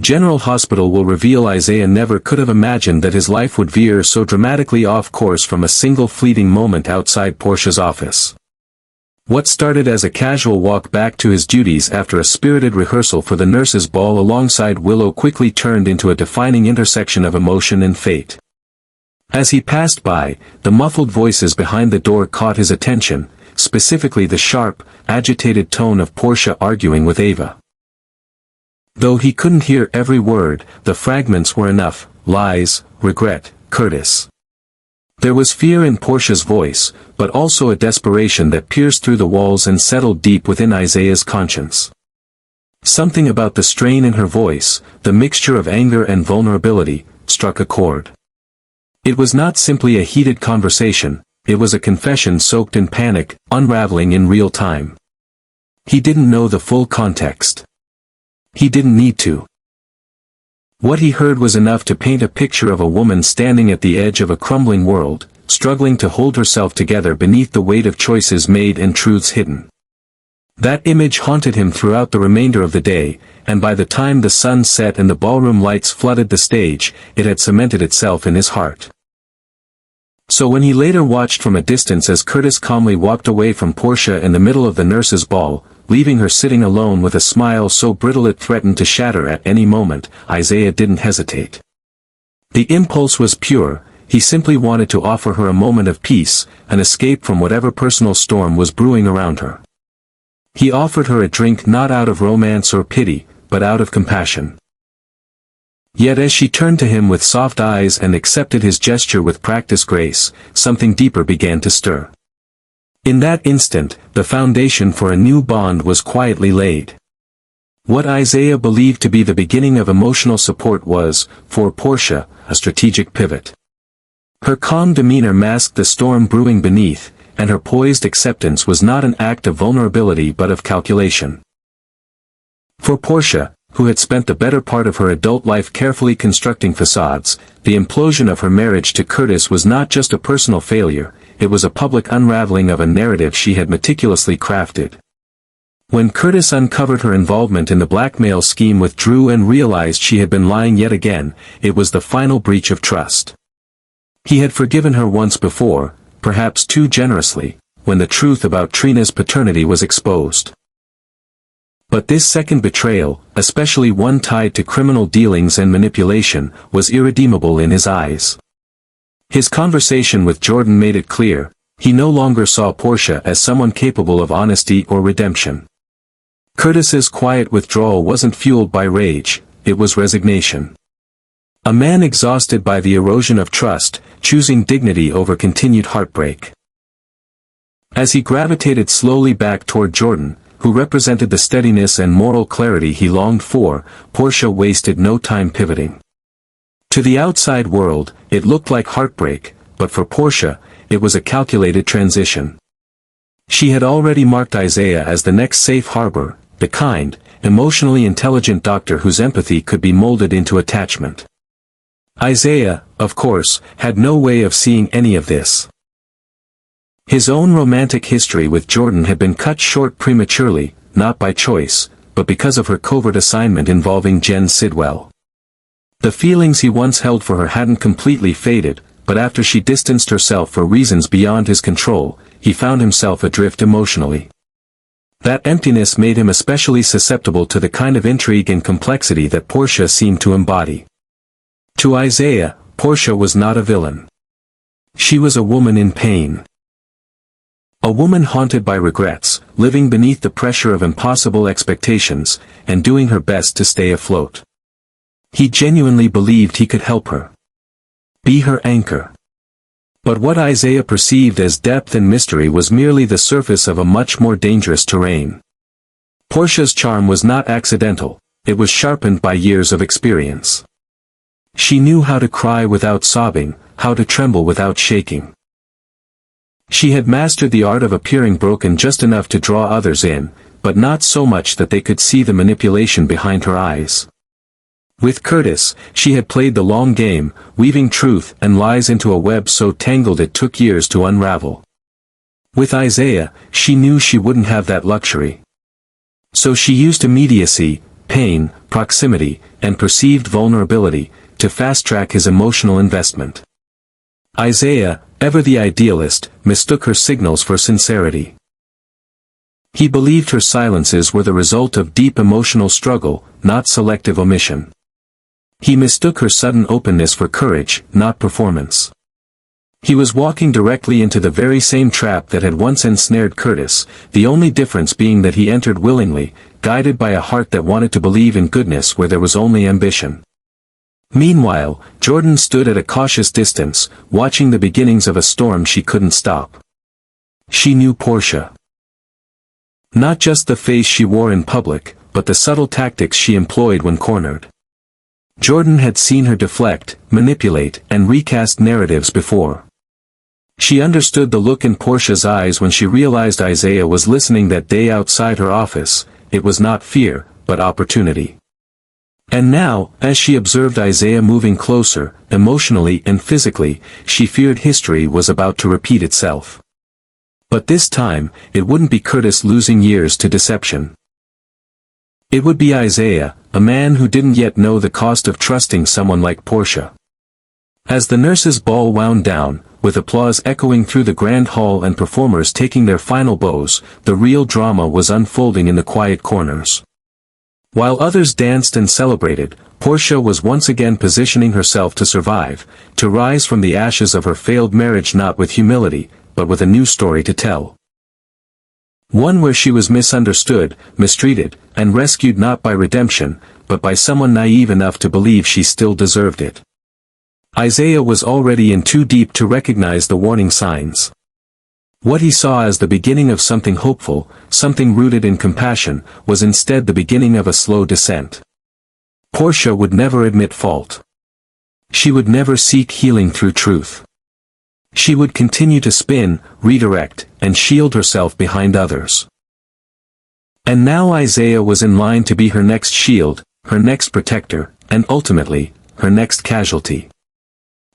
General Hospital will reveal Isaiah never could have imagined that his life would veer so dramatically off course from a single fleeting moment outside Portia's office. What started as a casual walk back to his duties after a spirited rehearsal for the nurses' ball alongside Willow quickly turned into a defining intersection of emotion and fate. As he passed by, the muffled voices behind the door caught his attention, specifically the sharp, agitated tone of Portia arguing with Ava. Though he couldn't hear every word, the fragments were enough: lies, regret, Curtis. There was fear in Portia's voice, but also a desperation that pierced through the walls and settled deep within Isaiah's conscience. Something about the strain in her voice, the mixture of anger and vulnerability, struck a chord. It was not simply a heated conversation, it was a confession soaked in panic, unraveling in real time. He didn't know the full context. He didn't need to. What he heard was enough to paint a picture of a woman standing at the edge of a crumbling world, struggling to hold herself together beneath the weight of choices made and truths hidden. That image haunted him throughout the remainder of the day, and by the time the sun set and the ballroom lights flooded the stage, it had cemented itself in his heart. So when he later watched from a distance as Curtis calmly walked away from Portia in the middle of the nurses' ball, leaving her sitting alone with a smile so brittle it threatened to shatter at any moment, Isaiah didn't hesitate. The impulse was pure, he simply wanted to offer her a moment of peace, an escape from whatever personal storm was brewing around her. He offered her a drink not out of romance or pity, but out of compassion. Yet as she turned to him with soft eyes and accepted his gesture with practiced grace, something deeper began to stir. In that instant, the foundation for a new bond was quietly laid. What Isaiah believed to be the beginning of emotional support was, for Portia, a strategic pivot. Her calm demeanor masked the storm brewing beneath, and her poised acceptance was not an act of vulnerability but of calculation. For Portia, who had spent the better part of her adult life carefully constructing facades, the implosion of her marriage to Curtis was not just a personal failure, it was a public unraveling of a narrative she had meticulously crafted. When Curtis uncovered her involvement in the blackmail scheme with Drew and realized she had been lying yet again, it was the final breach of trust. He had forgiven her once before, perhaps too generously, when the truth about Trina's paternity was exposed. But this second betrayal, especially one tied to criminal dealings and manipulation, was irredeemable in his eyes. His conversation with Jordan made it clear, he no longer saw Portia as someone capable of honesty or redemption. Curtis's quiet withdrawal wasn't fueled by rage, it was resignation. A man exhausted by the erosion of trust, choosing dignity over continued heartbreak. As he gravitated slowly back toward Jordan, who represented the steadiness and moral clarity he longed for, Portia wasted no time pivoting. To the outside world, it looked like heartbreak, but for Portia, it was a calculated transition. She had already marked Isaiah as the next safe harbor, the kind, emotionally intelligent doctor whose empathy could be molded into attachment. Isaiah, of course, had no way of seeing any of this. His own romantic history with Jordan had been cut short prematurely, not by choice, but because of her covert assignment involving Jen Sidwell. The feelings he once held for her hadn't completely faded, but after she distanced herself for reasons beyond his control, he found himself adrift emotionally. That emptiness made him especially susceptible to the kind of intrigue and complexity that Portia seemed to embody. To Isaiah, Portia was not a villain. She was a woman in pain. A woman haunted by regrets, living beneath the pressure of impossible expectations, and doing her best to stay afloat. He genuinely believed he could help her. Be her anchor. But what Isaiah perceived as depth and mystery was merely the surface of a much more dangerous terrain. Portia's charm was not accidental, it was sharpened by years of experience. She knew how to cry without sobbing, how to tremble without shaking. She had mastered the art of appearing broken just enough to draw others in, but not so much that they could see the manipulation behind her eyes. With Curtis, she had played the long game, weaving truth and lies into a web so tangled it took years to unravel. With Isaiah, she knew she wouldn't have that luxury. So she used immediacy, pain, proximity, and perceived vulnerability, to fast-track his emotional investment. Isaiah, ever the idealist, mistook her signals for sincerity. He believed her silences were the result of deep emotional struggle, not selective omission. He mistook her sudden openness for courage, not performance. He was walking directly into the very same trap that had once ensnared Curtis, the only difference being that he entered willingly, guided by a heart that wanted to believe in goodness where there was only ambition. Meanwhile, Jordan stood at a cautious distance, watching the beginnings of a storm she couldn't stop. She knew Portia. Not just the face she wore in public, but the subtle tactics she employed when cornered. Jordan had seen her deflect, manipulate, and recast narratives before. She understood the look in Portia's eyes when she realized Isaiah was listening that day outside her office. It was not fear, but opportunity. And now, as she observed Isaiah moving closer, emotionally and physically, she feared history was about to repeat itself. But this time, it wouldn't be Curtis losing years to deception. It would be Isaiah, a man who didn't yet know the cost of trusting someone like Portia. As the nurses' ball wound down, with applause echoing through the grand hall and performers taking their final bows, the real drama was unfolding in the quiet corners. While others danced and celebrated, Portia was once again positioning herself to survive, to rise from the ashes of her failed marriage not with humility, but with a new story to tell. One where she was misunderstood, mistreated, and rescued not by redemption, but by someone naive enough to believe she still deserved it. Isaiah was already in too deep to recognize the warning signs. What he saw as the beginning of something hopeful, something rooted in compassion, was instead the beginning of a slow descent. Portia would never admit fault. She would never seek healing through truth. She would continue to spin, redirect, and shield herself behind others. And now Isaiah was in line to be her next shield, her next protector, and ultimately, her next casualty.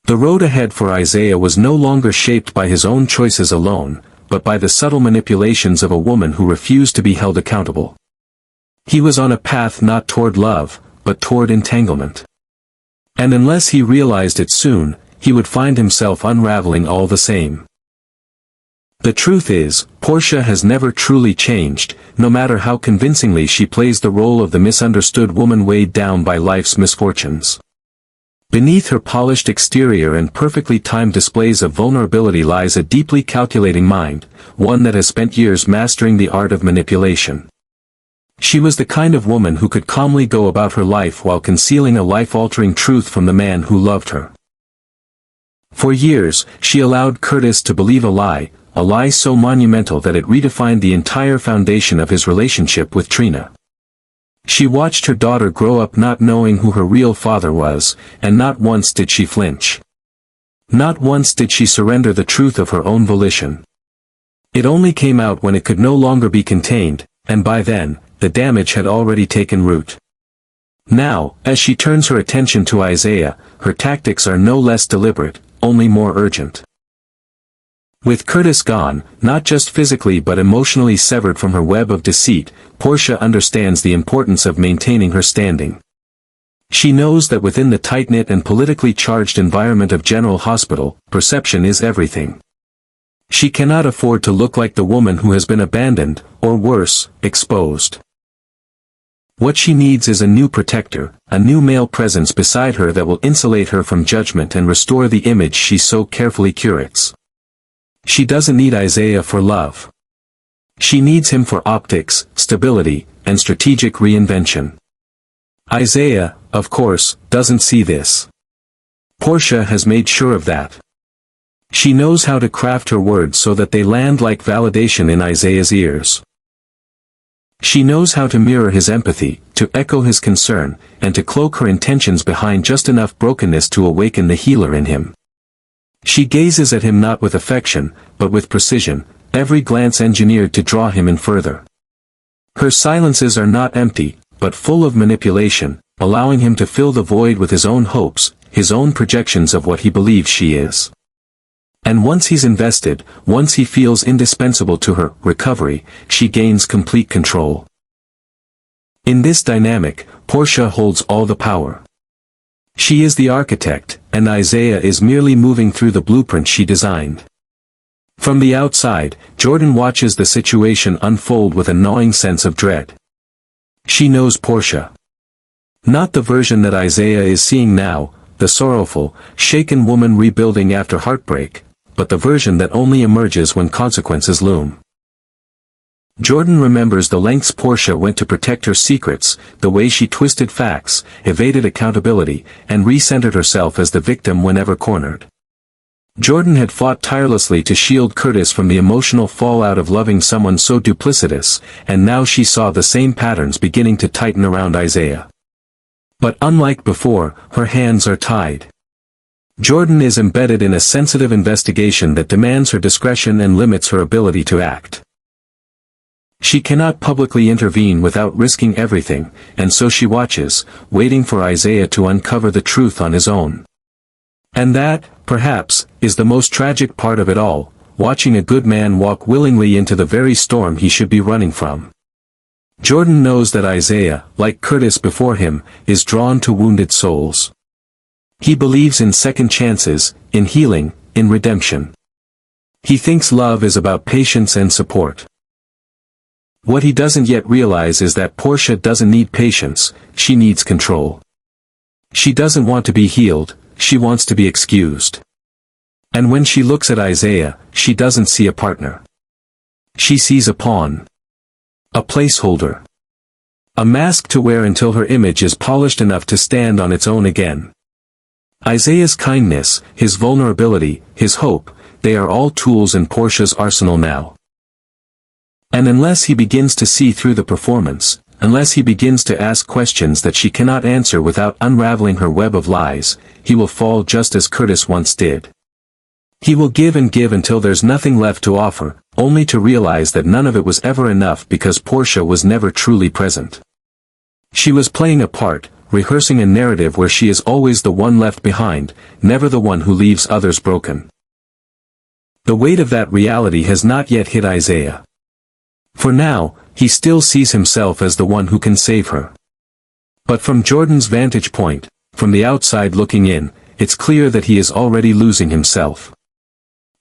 The road ahead for Isaiah was no longer shaped by his own choices alone, but by the subtle manipulations of a woman who refused to be held accountable. He was on a path not toward love, but toward entanglement. And unless he realized it soon, he would find himself unraveling all the same. The truth is, Portia has never truly changed, no matter how convincingly she plays the role of the misunderstood woman weighed down by life's misfortunes. Beneath her polished exterior and perfectly timed displays of vulnerability lies a deeply calculating mind, one that has spent years mastering the art of manipulation. She was the kind of woman who could calmly go about her life while concealing a life-altering truth from the man who loved her. For years, she allowed Curtis to believe a lie so monumental that it redefined the entire foundation of his relationship with Trina. She watched her daughter grow up not knowing who her real father was, and not once did she flinch. Not once did she surrender the truth of her own volition. It only came out when it could no longer be contained, and by then, the damage had already taken root. Now, as she turns her attention to Isaiah, her tactics are no less deliberate, only more urgent. With Curtis gone, not just physically but emotionally severed from her web of deceit, Portia understands the importance of maintaining her standing. She knows that within the tight-knit and politically charged environment of General Hospital, perception is everything. She cannot afford to look like the woman who has been abandoned, or worse, exposed. What she needs is a new protector, a new male presence beside her that will insulate her from judgment and restore the image she so carefully curates. She doesn't need Isaiah for love. She needs him for optics, stability, and strategic reinvention. Isaiah, of course, doesn't see this. Portia has made sure of that. She knows how to craft her words so that they land like validation in Isaiah's ears. She knows how to mirror his empathy, to echo his concern, and to cloak her intentions behind just enough brokenness to awaken the healer in him. She gazes at him not with affection, but with precision, every glance engineered to draw him in further. Her silences are not empty, but full of manipulation, allowing him to fill the void with his own hopes, his own projections of what he believes she is. And once he's invested, once he feels indispensable to her recovery, she gains complete control. In this dynamic, Portia holds all the power. She is the architect, and Isaiah is merely moving through the blueprint she designed. From the outside, Jordan watches the situation unfold with a gnawing sense of dread. She knows Portia. Not the version that Isaiah is seeing now, the sorrowful, shaken woman rebuilding after heartbreak, but the version that only emerges when consequences loom. Jordan remembers the lengths Portia went to protect her secrets, the way she twisted facts, evaded accountability, and re-centered herself as the victim whenever cornered. Jordan had fought tirelessly to shield Curtis from the emotional fallout of loving someone so duplicitous, and now she saw the same patterns beginning to tighten around Isaiah. But unlike before, her hands are tied. Jordan is embedded in a sensitive investigation that demands her discretion and limits her ability to act. She cannot publicly intervene without risking everything, and so she watches, waiting for Isaiah to uncover the truth on his own. And that, perhaps, is the most tragic part of it all, watching a good man walk willingly into the very storm he should be running from. Jordan knows that Isaiah, like Curtis before him, is drawn to wounded souls. He believes in second chances, in healing, in redemption. He thinks love is about patience and support. What he doesn't yet realize is that Portia doesn't need patience, she needs control. She doesn't want to be healed, she wants to be excused. And when she looks at Isaiah, she doesn't see a partner. She sees a pawn. A placeholder. A mask to wear until her image is polished enough to stand on its own again. Isaiah's kindness, his vulnerability, his hope, they are all tools in Portia's arsenal now. And unless he begins to see through the performance, unless he begins to ask questions that she cannot answer without unraveling her web of lies, he will fall just as Curtis once did. He will give and give until there's nothing left to offer, only to realize that none of it was ever enough because Portia was never truly present. She was playing a part, rehearsing a narrative where she is always the one left behind, never the one who leaves others broken. The weight of that reality has not yet hit Isaiah. For now, he still sees himself as the one who can save her. But from Jordan's vantage point, from the outside looking in, it's clear that he is already losing himself.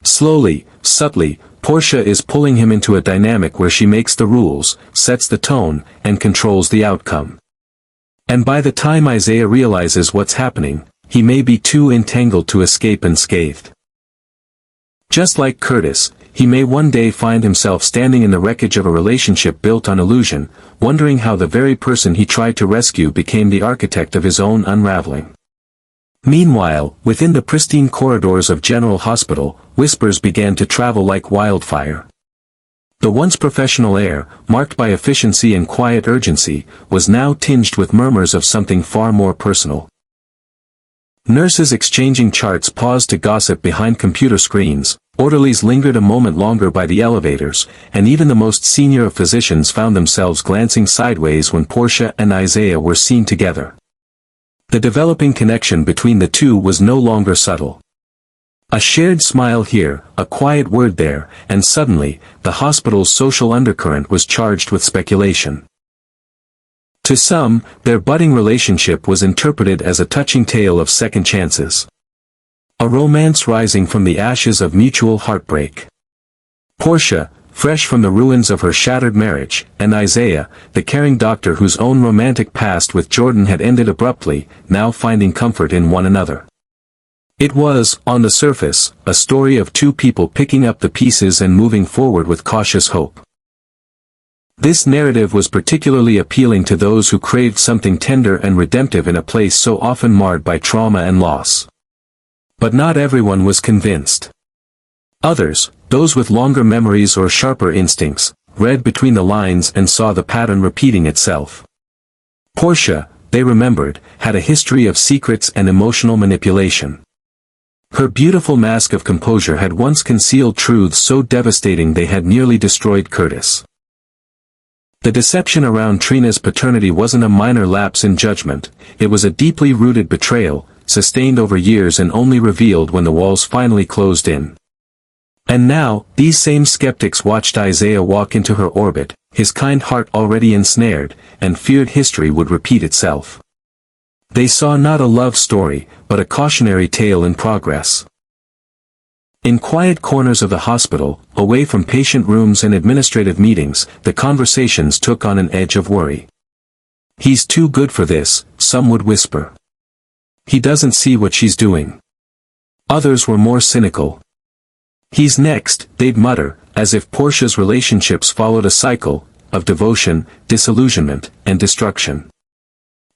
Slowly, subtly, Portia is pulling him into a dynamic where she makes the rules, sets the tone, and controls the outcome. And by the time Isaiah realizes what's happening, he may be too entangled to escape unscathed. Just like Curtis, he may one day find himself standing in the wreckage of a relationship built on illusion, wondering how the very person he tried to rescue became the architect of his own unraveling. Meanwhile, within the pristine corridors of General Hospital, whispers began to travel like wildfire. The once professional air, marked by efficiency and quiet urgency, was now tinged with murmurs of something far more personal. Nurses exchanging charts paused to gossip behind computer screens, orderlies lingered a moment longer by the elevators, and even the most senior of physicians found themselves glancing sideways when Portia and Isaiah were seen together. The developing connection between the two was no longer subtle. A shared smile here, a quiet word there, and suddenly, the hospital's social undercurrent was charged with speculation. To some, their budding relationship was interpreted as a touching tale of second chances. A romance rising from the ashes of mutual heartbreak. Portia, fresh from the ruins of her shattered marriage, and Isaiah, the caring doctor whose own romantic past with Jordan had ended abruptly, now finding comfort in one another. It was, on the surface, a story of two people picking up the pieces and moving forward with cautious hope. This narrative was particularly appealing to those who craved something tender and redemptive in a place so often marred by trauma and loss. But not everyone was convinced. Others, those with longer memories or sharper instincts, read between the lines and saw the pattern repeating itself. Portia, they remembered, had a history of secrets and emotional manipulation. Her beautiful mask of composure had once concealed truths so devastating they had nearly destroyed Curtis. The deception around Trina's paternity wasn't a minor lapse in judgment, it was a deeply rooted betrayal, sustained over years and only revealed when the walls finally closed in. And now, these same skeptics watched Isaiah walk into her orbit, his kind heart already ensnared, and feared history would repeat itself. They saw not a love story, but a cautionary tale in progress. In quiet corners of the hospital, away from patient rooms and administrative meetings, the conversations took on an edge of worry. "He's too good for this," some would whisper. "He doesn't see what she's doing." Others were more cynical. "He's next," they'd mutter, as if Portia's relationships followed a cycle of devotion, disillusionment, and destruction.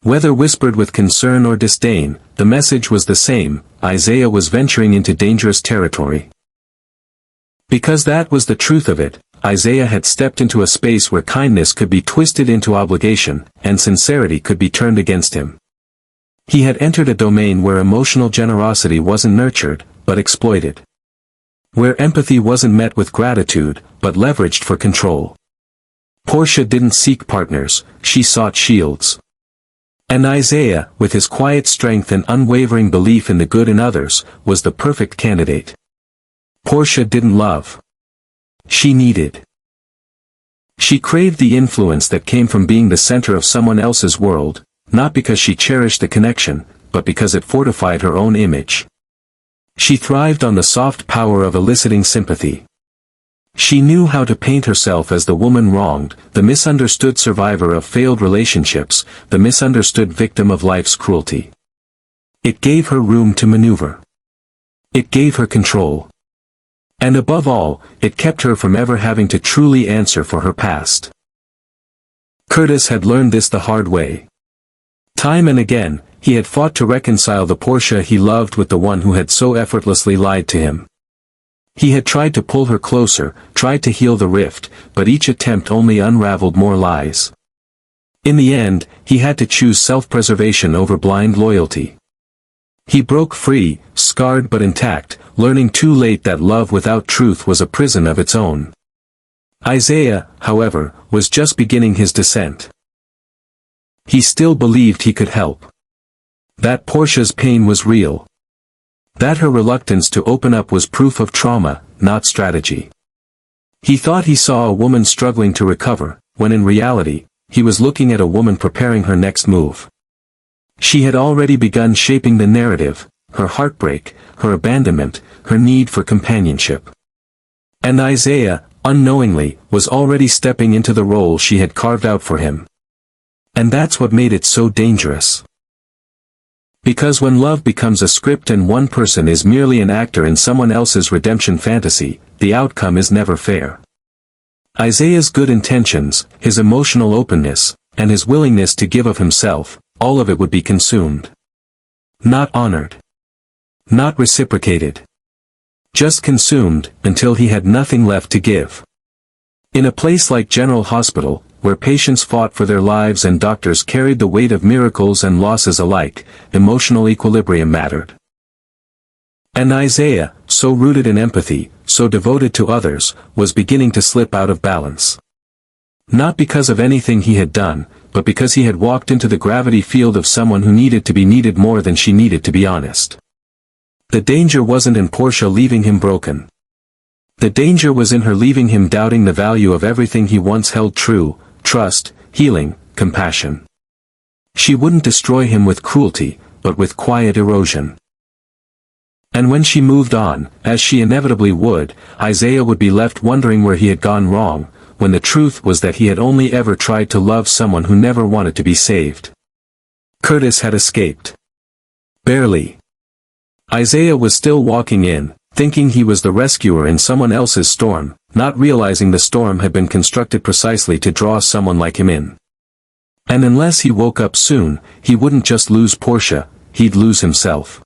Whether whispered with concern or disdain, the message was the same: Isaiah was venturing into dangerous territory. Because that was the truth of it, Isaiah had stepped into a space where kindness could be twisted into obligation, and sincerity could be turned against him. He had entered a domain where emotional generosity wasn't nurtured, but exploited. Where empathy wasn't met with gratitude, but leveraged for control. Portia didn't seek partners, she sought shields. And Isaiah, with his quiet strength and unwavering belief in the good in others, was the perfect candidate. Portia didn't love. She needed. She craved the influence that came from being the center of someone else's world, not because she cherished the connection, but because it fortified her own image. She thrived on the soft power of eliciting sympathy. She knew how to paint herself as the woman wronged, the misunderstood survivor of failed relationships, the misunderstood victim of life's cruelty. It gave her room to maneuver. It gave her control. And above all, it kept her from ever having to truly answer for her past. Curtis had learned this the hard way. Time and again, he had fought to reconcile the Portia he loved with the one who had so effortlessly lied to him. He had tried to pull her closer, tried to heal the rift, but each attempt only unraveled more lies. In the end, he had to choose self-preservation over blind loyalty. He broke free, scarred but intact, learning too late that love without truth was a prison of its own. Isaiah, however, was just beginning his descent. He still believed he could help. That Portia's pain was real. That her reluctance to open up was proof of trauma, not strategy. He thought he saw a woman struggling to recover, when in reality, he was looking at a woman preparing her next move. She had already begun shaping the narrative, her heartbreak, her abandonment, her need for companionship. And Isaiah, unknowingly, was already stepping into the role she had carved out for him. And that's what made it so dangerous. Because when love becomes a script and one person is merely an actor in someone else's redemption fantasy, the outcome is never fair. Isaiah's good intentions, his emotional openness, and his willingness to give of himself, all of it would be consumed. Not honored. Not reciprocated. Just consumed, until he had nothing left to give. In a place like General Hospital, where patients fought for their lives and doctors carried the weight of miracles and losses alike, emotional equilibrium mattered. And Isaiah, so rooted in empathy, so devoted to others, was beginning to slip out of balance. Not because of anything he had done, but because he had walked into the gravity field of someone who needed to be needed more than she needed to be honest. The danger wasn't in Portia leaving him broken. The danger was in her leaving him doubting the value of everything he once held true: trust, healing, compassion. She wouldn't destroy him with cruelty, but with quiet erosion. And when she moved on, as she inevitably would, Isaiah would be left wondering where he had gone wrong, when the truth was that he had only ever tried to love someone who never wanted to be saved. Curtis had escaped. Barely. Isaiah was still walking in, thinking he was the rescuer in someone else's storm, not realizing the storm had been constructed precisely to draw someone like him in. And unless he woke up soon, he wouldn't just lose Portia, he'd lose himself.